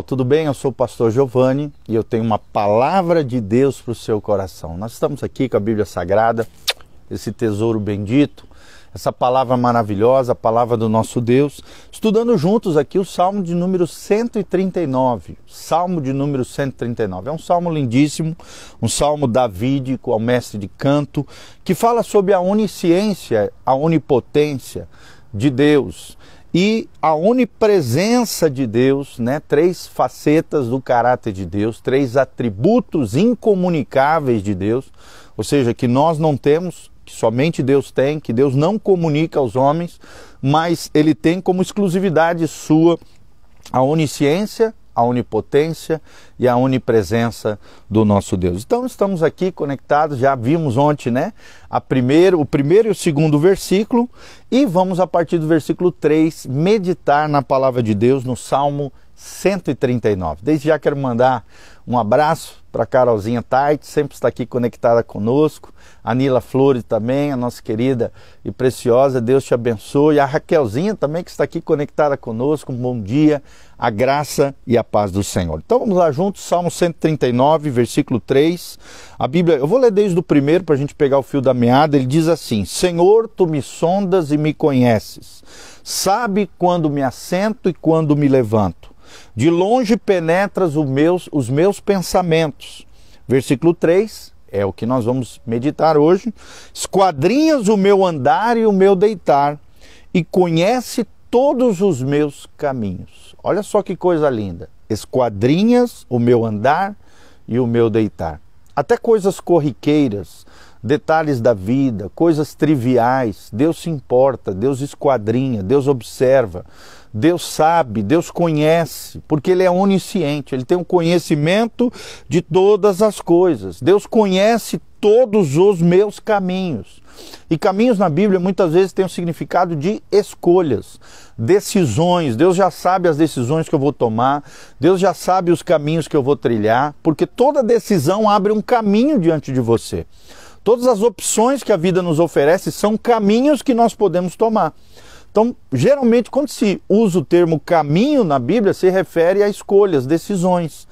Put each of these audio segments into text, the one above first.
Tudo bem? Eu sou o pastor Giovanni e eu tenho uma palavra de Deus para o seu coração. Nós estamos aqui com a Bíblia Sagrada, esse tesouro bendito, essa palavra maravilhosa, a palavra do nosso Deus, estudando juntos aqui o Salmo de número 139. Salmo de número 139. É um salmo lindíssimo, um salmo davídico ao mestre de canto, que fala sobre a onisciência, a onipotência de Deus e a onipresença de Deus, né? Três facetas do caráter de Deus, três atributos incomunicáveis de Deus, ou seja, que nós não temos, que somente Deus tem, que Deus não comunica aos homens, mas Ele tem como exclusividade sua a onisciência, a onipotência e a onipresença do nosso Deus. Então estamos aqui conectados, já vimos ontem, né? O primeiro e o segundo versículo, e vamos a partir do versículo 3 meditar na palavra de Deus no Salmo 139. Desde já quero mandar um abraço para a Carolzinha Tait, sempre está aqui conectada conosco, a Nila Flores também, a nossa querida e preciosa, Deus te abençoe, a Raquelzinha também que está aqui conectada conosco, um bom dia, a graça e a paz do Senhor. Então vamos lá juntos, Salmo 139, versículo 3, a Bíblia, eu vou ler desde o primeiro para a gente pegar o fio da meada. Ele diz assim: Senhor, tu me sondas e me conheces, sabe quando me assento e quando me levanto. De longe penetras os meus pensamentos. Versículo 3, é o que nós vamos meditar hoje. Esquadrinhas o meu andar e o meu deitar, e conhece todos os meus caminhos. Olha só que coisa linda. Esquadrinhas o meu andar e o meu deitar. Até coisas corriqueiras, detalhes da vida, coisas triviais, Deus se importa, Deus esquadrinha, Deus observa, Deus sabe, Deus conhece, porque Ele é onisciente, Ele tem um conhecimento de todas as coisas. Deus conhece todos os meus caminhos. E caminhos na Bíblia muitas vezes têm o significado de escolhas, decisões. Deus já sabe as decisões que eu vou tomar, Deus já sabe os caminhos que eu vou trilhar, porque toda decisão abre um caminho diante de você. Todas as opções que a vida nos oferece são caminhos que nós podemos tomar. Então, geralmente, quando se usa o termo caminho na Bíblia, se refere a escolhas, decisões.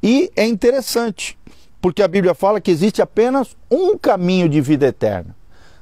E é interessante, porque a Bíblia fala que existe apenas um caminho de vida eterna.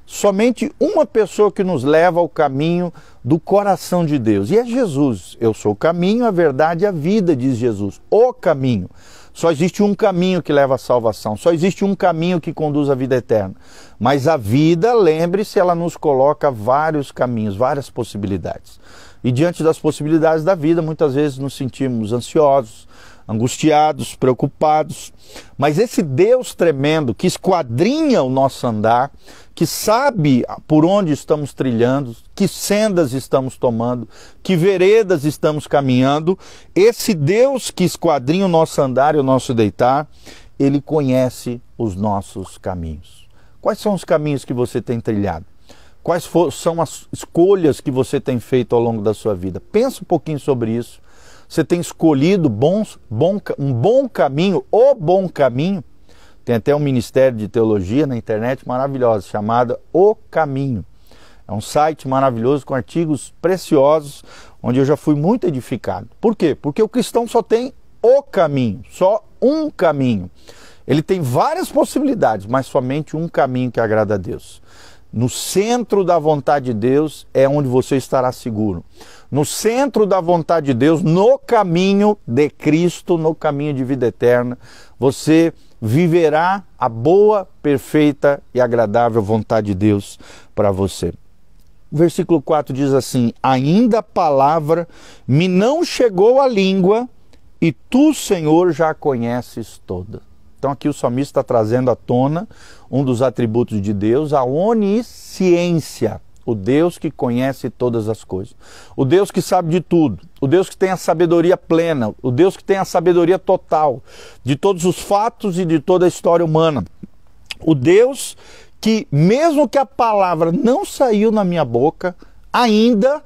Somente uma pessoa que nos leva ao caminho do coração de Deus. E é Jesus. Eu sou o caminho, a verdade e a vida, diz Jesus. O caminho. Só existe um caminho que leva à salvação. Só existe um caminho que conduz à vida eterna. Mas a vida, lembre-se, ela nos coloca vários caminhos, várias possibilidades. E diante das possibilidades da vida, muitas vezes nos sentimos ansiosos, angustiados, preocupados. Mas esse Deus tremendo que esquadrinha o nosso andar, que sabe por onde estamos trilhando, que sendas estamos tomando, que veredas estamos caminhando, esse Deus que esquadrinha o nosso andar e o nosso deitar, Ele conhece os nossos caminhos. Quais são os caminhos que você tem trilhado? Quais são as escolhas que você tem feito ao longo da sua vida? Pensa um pouquinho sobre isso. Você tem escolhido um bom caminho, o bom caminho? Tem até um ministério de teologia na internet maravilhoso, chamado O Caminho. É um site maravilhoso com artigos preciosos, onde eu já fui muito edificado. Por quê? Porque o cristão só tem o caminho, só um caminho. Ele tem várias possibilidades, mas somente um caminho que agrada a Deus. No centro da vontade de Deus é onde você estará seguro. No centro da vontade de Deus, no caminho de Cristo, no caminho de vida eterna, você viverá a boa, perfeita e agradável vontade de Deus para você. O versículo 4 diz assim: ainda a palavra me não chegou à língua, e tu, Senhor, já a conheces toda. Então aqui o salmista está trazendo à tona um dos atributos de Deus, a onisciência. O Deus que conhece todas as coisas. O Deus que sabe de tudo. O Deus que tem a sabedoria plena. O Deus que tem a sabedoria total de todos os fatos e de toda a história humana. O Deus que, mesmo que a palavra não saiu na minha boca, ainda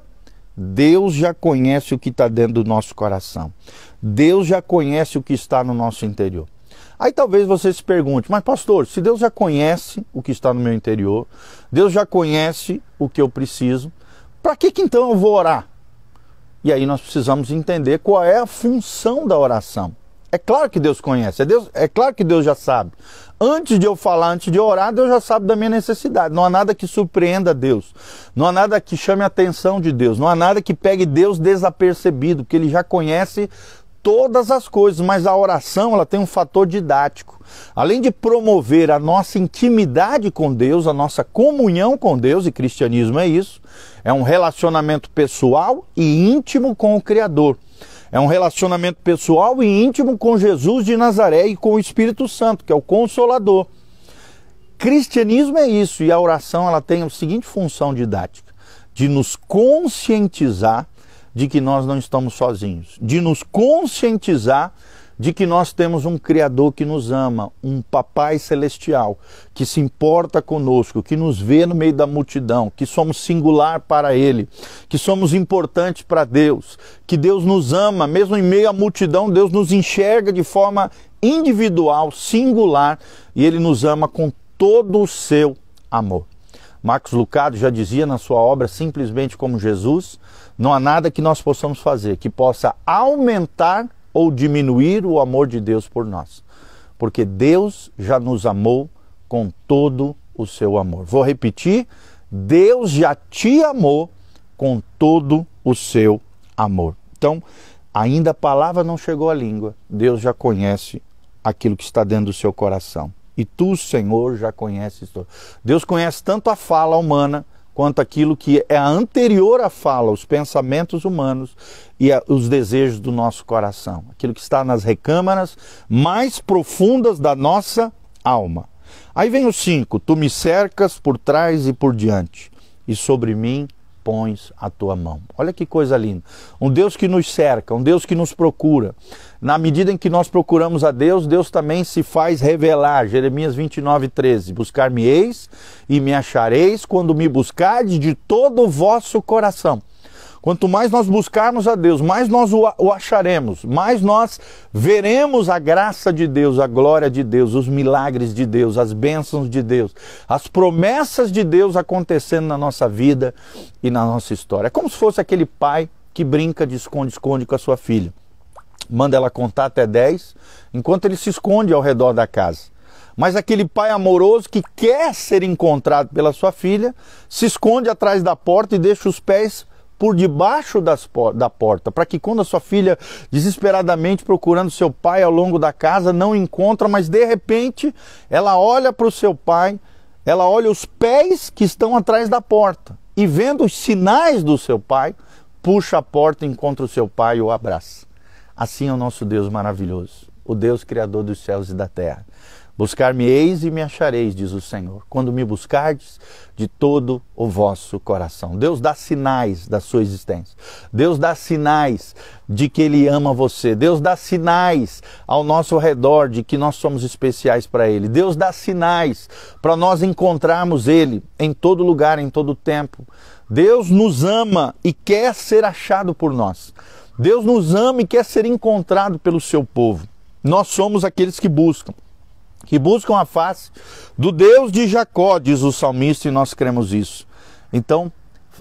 Deus já conhece o que está dentro do nosso coração. Deus já conhece o que está no nosso interior. Aí talvez você se pergunte, mas pastor, se Deus já conhece o que está no meu interior, Deus já conhece o que eu preciso, para que então eu vou orar? E aí nós precisamos entender qual é a função da oração. É claro que Deus conhece, é claro que Deus já sabe. Antes de eu falar, antes de eu orar, Deus já sabe da minha necessidade. Não há nada que surpreenda Deus. Não há nada que chame a atenção de Deus. Não há nada que pegue Deus desapercebido, porque Ele já conhece todas as coisas. Mas a oração, ela tem um fator didático. Além de promover a nossa intimidade com Deus, a nossa comunhão com Deus, e cristianismo é isso, é um relacionamento pessoal e íntimo com o Criador. É um relacionamento pessoal e íntimo com Jesus de Nazaré e com o Espírito Santo, que é o Consolador. Cristianismo é isso, e a oração ela tem a seguinte função didática: de nos conscientizar de que nós não estamos sozinhos, de nos conscientizar de que nós temos um Criador que nos ama, um Papai Celestial, que se importa conosco, que nos vê no meio da multidão, que somos singular para Ele, que somos importantes para Deus, que Deus nos ama, mesmo em meio à multidão, Deus nos enxerga de forma individual, singular, e Ele nos ama com todo o seu amor. Marcos Lucado já dizia na sua obra, Simplesmente como Jesus, não há nada que nós possamos fazer que possa aumentar ou diminuir o amor de Deus por nós, porque Deus já nos amou com todo o seu amor. Vou repetir: Deus já te amou com todo o seu amor. Então, ainda a palavra não chegou à língua, Deus já conhece aquilo que está dentro do seu coração. E tu, Senhor, já conheces tudo. Deus conhece tanto a fala humana, quanto aquilo que é anterior à fala, os pensamentos humanos e os desejos do nosso coração. Aquilo que está nas recâmaras mais profundas da nossa alma. Aí vem o 5, tu me cercas por trás e por diante, e sobre mim pões a tua mão. Olha que coisa linda. Um Deus que nos cerca, um Deus que nos procura. Na medida em que nós procuramos a Deus, Deus também se faz revelar. Jeremias 29:13. Buscar-me-eis e me achareis quando me buscardes de todo o vosso coração. Quanto mais nós buscarmos a Deus, mais nós o acharemos, mais nós veremos a graça de Deus, a glória de Deus, os milagres de Deus, as bênçãos de Deus, as promessas de Deus acontecendo na nossa vida e na nossa história. É como se fosse aquele pai que brinca de esconde-esconde com a sua filha. Manda ela contar até 10, enquanto ele se esconde ao redor da casa. Mas aquele pai amoroso que quer ser encontrado pela sua filha, se esconde atrás da porta e deixa os pés por debaixo da porta, para que quando a sua filha, desesperadamente procurando seu pai ao longo da casa, não encontra, mas de repente ela olha para o seu pai, ela olha os pés que estão atrás da porta, e vendo os sinais do seu pai, puxa a porta, encontra o seu pai e o abraça. Assim é o nosso Deus maravilhoso, o Deus Criador dos céus e da terra. Buscar-me-eis e me achareis, diz o Senhor, quando me buscardes de todo o vosso coração. Deus dá sinais da sua existência. Deus dá sinais de que Ele ama você. Deus dá sinais ao nosso redor de que nós somos especiais para Ele. Deus dá sinais para nós encontrarmos Ele em todo lugar, em todo tempo. Deus nos ama e quer ser achado por nós. Deus nos ama e quer ser encontrado pelo seu povo. Nós somos aqueles que buscam a face do Deus de Jacó, diz o salmista, e nós cremos isso. Então,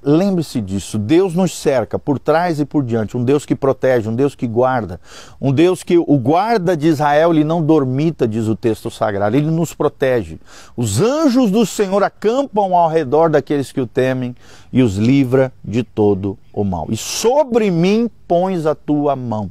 lembre-se disso, Deus nos cerca por trás e por diante, um Deus que protege, um Deus que guarda, um Deus que o guarda de Israel, ele não dormita, diz o texto sagrado, ele nos protege. Os anjos do Senhor acampam ao redor daqueles que o temem e os livra de todo o mal. E sobre mim pões a tua mão.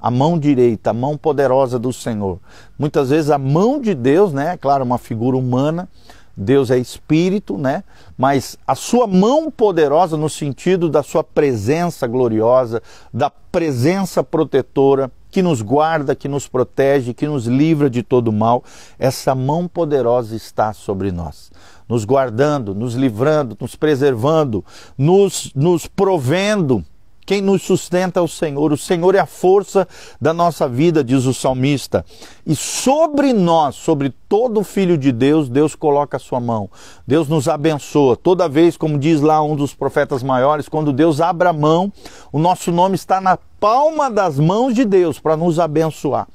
A mão direita, a mão poderosa do Senhor. Muitas vezes a mão de Deus, né? É claro, uma figura humana, Deus é espírito, né? Mas a sua mão poderosa no sentido da sua presença gloriosa, da presença protetora, que nos guarda, que nos protege, que nos livra de todo mal, essa mão poderosa está sobre nós, nos guardando, nos livrando, nos preservando, nos provendo. Quem nos sustenta é o Senhor é a força da nossa vida, diz o salmista. E sobre nós, sobre todo filho de Deus, Deus coloca a sua mão. Deus nos abençoa. Toda vez, como diz lá um dos profetas maiores, quando Deus abre a mão, o nosso nome está na palma das mãos de Deus para nos abençoar.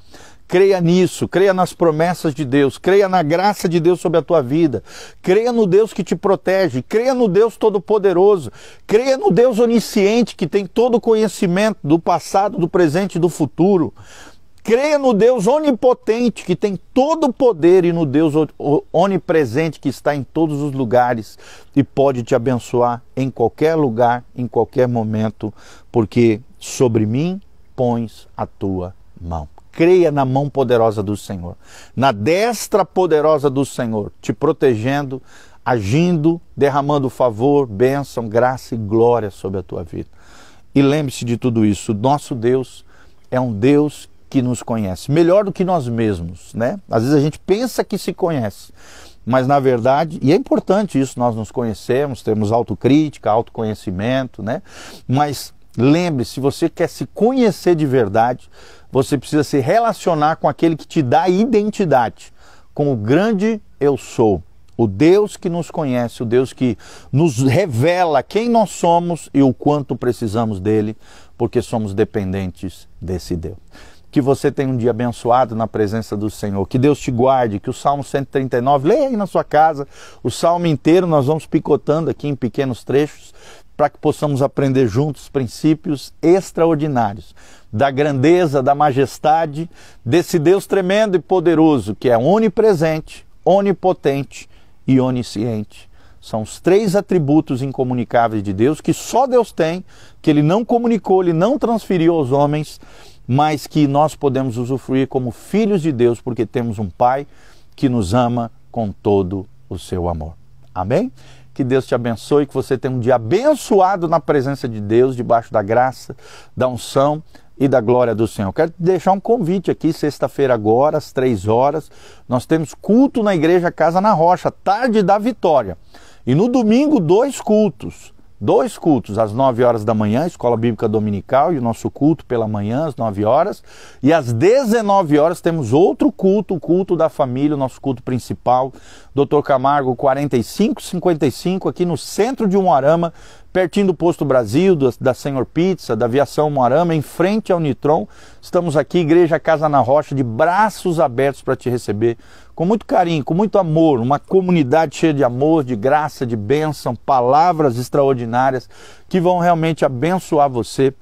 Creia nisso, creia nas promessas de Deus, creia na graça de Deus sobre a tua vida, creia no Deus que te protege, creia no Deus Todo-Poderoso, creia no Deus onisciente que tem todo o conhecimento do passado, do presente e do futuro. Creia no Deus onipotente que tem todo o poder e no Deus onipresente que está em todos os lugares e pode te abençoar em qualquer lugar, em qualquer momento, porque sobre mim pões a tua mão. Creia na mão poderosa do Senhor, na destra poderosa do Senhor, te protegendo, agindo, derramando favor, bênção, graça e glória sobre a tua vida. E lembre-se de tudo isso, nosso Deus é um Deus que nos conhece, melhor do que nós mesmos, né? Às vezes a gente pensa que se conhece, mas na verdade, e é importante isso, nós nos conhecemos, temos autocrítica, autoconhecimento, né? Mas lembre-se, se você quer se conhecer de verdade, você precisa se relacionar com aquele que te dá identidade, com o grande eu sou, o Deus que nos conhece, o Deus que nos revela quem nós somos e o quanto precisamos dele, porque somos dependentes desse Deus. Que você tenha um dia abençoado na presença do Senhor, que Deus te guarde, que o Salmo 139, leia aí na sua casa, o Salmo inteiro nós vamos picotando aqui em pequenos trechos, para que possamos aprender juntos princípios extraordinários da grandeza, da majestade desse Deus tremendo e poderoso, que é onipresente, onipotente e onisciente. São os três atributos incomunicáveis de Deus, que só Deus tem, que Ele não comunicou, Ele não transferiu aos homens, mas que nós podemos usufruir como filhos de Deus, porque temos um Pai que nos ama com todo o seu amor. Amém? Que Deus te abençoe, que você tenha um dia abençoado na presença de Deus, debaixo da graça, da unção e da glória do Senhor. Quero te deixar um convite aqui, sexta-feira agora, às 3 horas, nós temos culto na Igreja Casa na Rocha, tarde da vitória. E no domingo, 2 cultos. 2 cultos, às 9 horas da manhã, Escola Bíblica Dominical, e o nosso culto pela manhã, às 9 horas. E às 19 horas temos outro culto, o culto da família, o nosso culto principal, Dr. Camargo 4555, aqui no centro de Umuarama, pertinho do Posto Brasil, da Senhor Pizza, da Aviação Umuarama, em frente ao Nitron. Estamos aqui, Igreja Casa na Rocha, de braços abertos para te receber, com muito carinho, com muito amor, uma comunidade cheia de amor, de graça, de bênção, palavras extraordinárias que vão realmente abençoar você,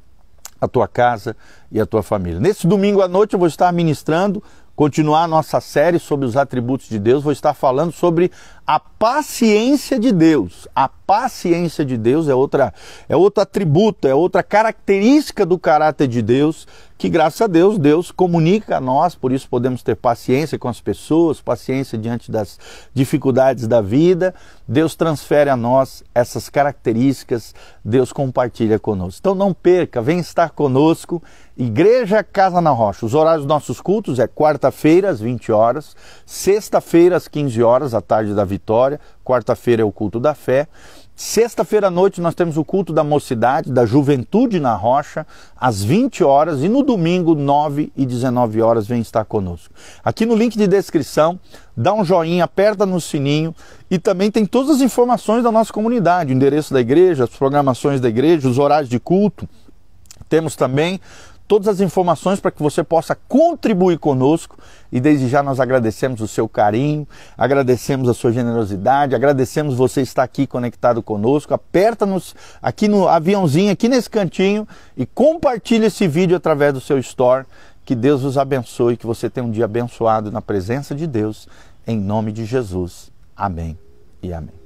a tua casa e a tua família. Nesse domingo à noite eu vou estar ministrando, continuar a nossa série sobre os atributos de Deus, vou estar falando sobre a paciência de Deus. A paciência de Deus é outro atributo, é outra característica do caráter de Deus, que graças a Deus, Deus comunica a nós, por isso podemos ter paciência com as pessoas, paciência diante das dificuldades da vida. Deus transfere a nós essas características, Deus compartilha conosco. Então não perca, vem estar conosco, Igreja Casa na Rocha. Os horários dos nossos cultos é quarta-feira às 20 horas, sexta-feira às 15 horas, à tarde da vitória, quarta-feira é o culto da fé. Sexta-feira à noite nós temos o culto da mocidade, da juventude na Rocha, às 20 horas, e no domingo, 9 e 19 horas, vem estar conosco. Aqui no link de descrição, dá um joinha, aperta no sininho, e também tem todas as informações da nossa comunidade, o endereço da igreja, as programações da igreja, os horários de culto. Temos também todas as informações para que você possa contribuir conosco, e desde já nós agradecemos o seu carinho, agradecemos a sua generosidade, agradecemos você estar aqui conectado conosco. Aperta-nos aqui no aviãozinho, aqui nesse cantinho, e compartilhe esse vídeo através do seu store. Que Deus os abençoe, que você tenha um dia abençoado na presença de Deus, em nome de Jesus. Amém e amém.